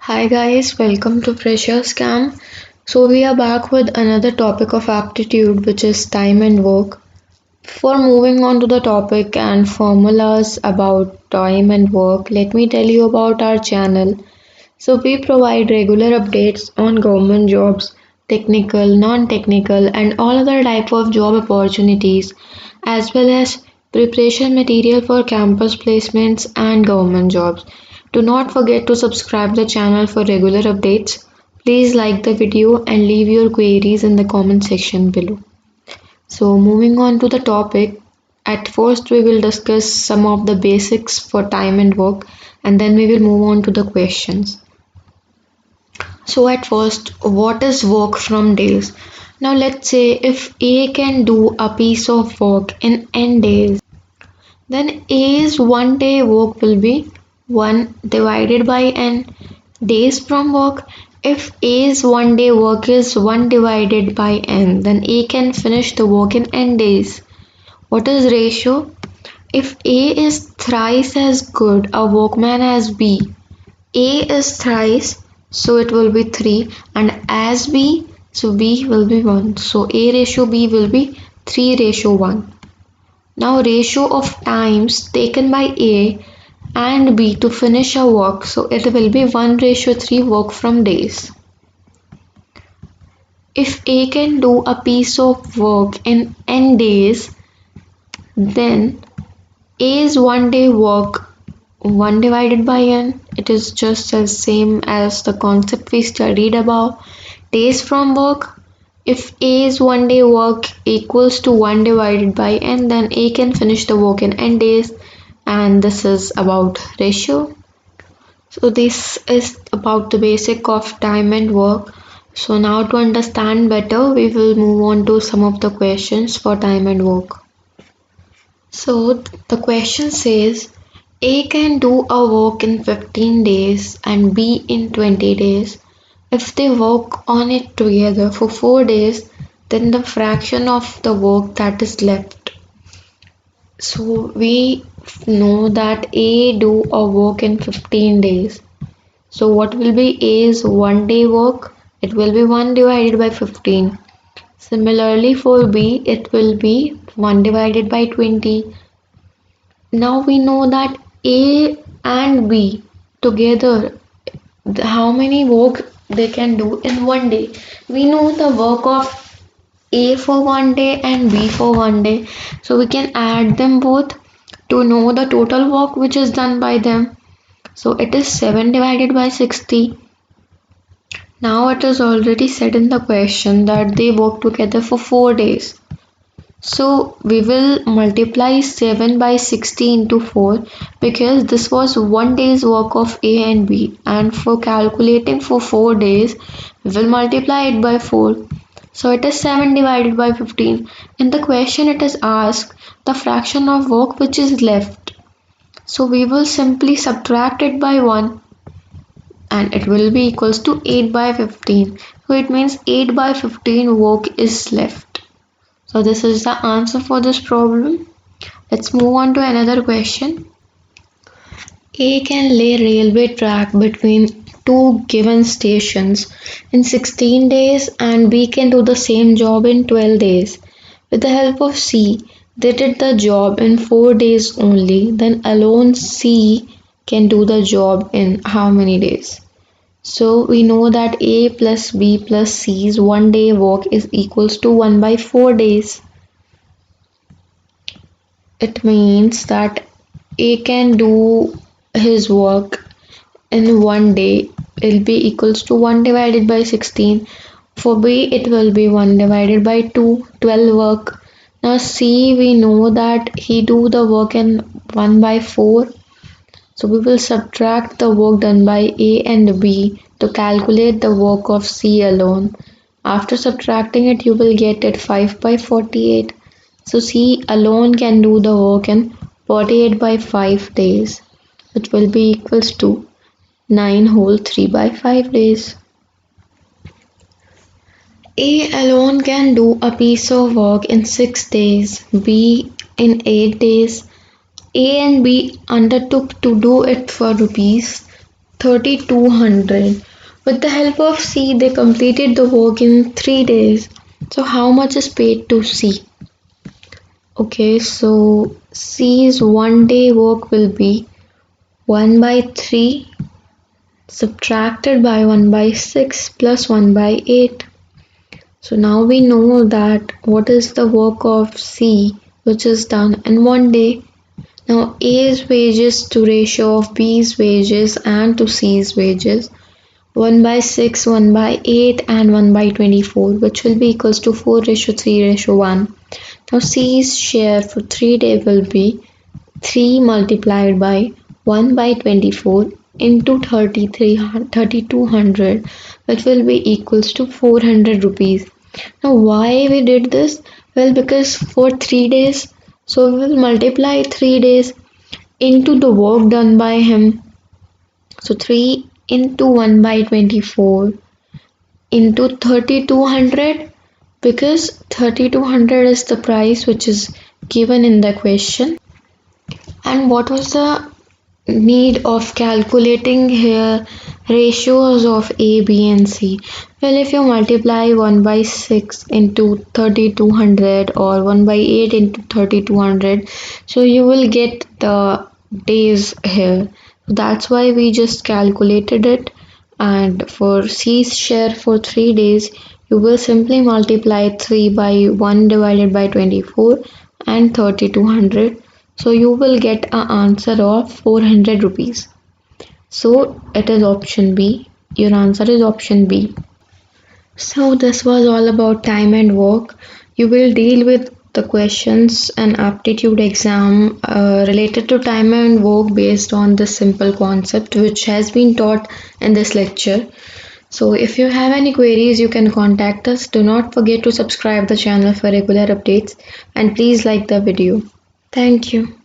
Hi guys, welcome to Pressure Scam. So we are back with another topic of aptitude which is time and work. Before moving on to the topic and formulas about time and work, let me tell you about our channel. So we provide regular updates on government jobs, technical, non-technical and all other type of job opportunities as well as preparation material for campus placements and government jobs. Do not forget to subscribe the channel for regular updates. Please like the video and leave your queries in the comment section below. So moving on to the topic, at first we will discuss some of the basics for time and work and then we will move on to the questions. So at first, what is work from days? Now let's say if A can do a piece of work in n days, then A's one day work will be 1 divided by n days from work. If A's one day work is 1 divided by n, then A can finish the work in n days. What is ratio? If A is thrice as good a workman as B, A is thrice, so it will be 3, and as B, so B will be 1. So A ratio B will be 3 ratio 1. Now ratio of times taken by A and B to finish a work, so it will be 1 ratio 3 work from days. If A can do a piece of work in n days, then A's one day work 1 divided by n, it is just as same as the concept we studied above. Days from work, if A's one day work equals to 1 divided by n, then A can finish the work in n days, and this is about ratio. So this is about the basic of time and work. So now to understand better, we will move on to some of the questions for time and work. So the question says, A can do a work in 15 days and B in 20 days. If they work on it together for 4 days, then the fraction of the work that is left. So we know that A do a work in 15 days. So what will be A's one day work? It will be 1 divided by 15. Similarly for B, it will be 1 divided by 20. Now we know that A and B together, how many work they can do in 1 day. We know the work of A for 1 day and B for 1 day. So we can add them both to know the total work which is done by them. So it is 7 divided by 60. Now it is already said in the question that they work together for 4 days. So we will multiply 7 by 60 into 4 because this was 1 day's work of A and B, and for calculating for 4 days we will multiply it by 4. So it is 7 divided by 15. In the question it is asked the fraction of work which is left. So we will simply subtract it by 1 and it will be equals to 8 by 15. So it means 8 by 15 work is left. So this is the answer for this problem. Let's move on to another question. A can lay railway track between two given stations in 16 days and B can do the same job in 12 days. With the help of C, they did the job in 4 days only, then alone C can do the job in how many days? So we know that A plus B plus C's 1 day work is equals to 1 by 4 days. It means that A can do his work in 1 day. It will be equals to 1 divided by 16. For B it will be 1 divided by 2, 12 work. Now C we know that he do the work in 1 by 4. So we will subtract the work done by A and B to calculate the work of C alone. After subtracting it, you will get it 5 by 48. So C alone can do the work in 48 by 5 days, which will be equals to 9 whole 3 by 5 days. A alone can do a piece of work in 6 days, B in 8 days. A and B undertook to do it for rupees 3200. With the help of C, they completed the work in 3 days. So, how much is paid to C? Okay, so C's 1 day work will be 1 by 3 subtracted by 1 by 6 plus 1 by 8. So now we know that what is the work of C which is done in 1 day. Now A's wages to ratio of B's wages and to C's wages, 1 by 6, 1 by 8 and 1 by 24, which will be equals to 4:3:1. Now C's share for 3 days will be 3 multiplied by 1 by 24 into 3200, which will be equals to 400 rupees. Now why we did this? Well, because for 3 days, so we will multiply 3 days into the work done by him. So 3 into 1 by 24 into 3200, because 3200 is the price which is given in the question. And what was the need of calculating here ratios of A, B and C? Well, if you multiply 1 by 6 into 3200 or 1 by 8 into 3200, so you will get the days here. That's why we just calculated it. And for C's share for 3 days, you will simply multiply 3 by 1 divided by 24 and 3200. So you will get an answer of 400 rupees. So it is option B. Your answer is option B. So this was all about time and work. You will deal with the questions and aptitude exam related to time and work based on this simple concept which has been taught in this lecture. So if you have any queries, you can contact us. Do not forget to subscribe the channel for regular updates and please like the video. Thank you.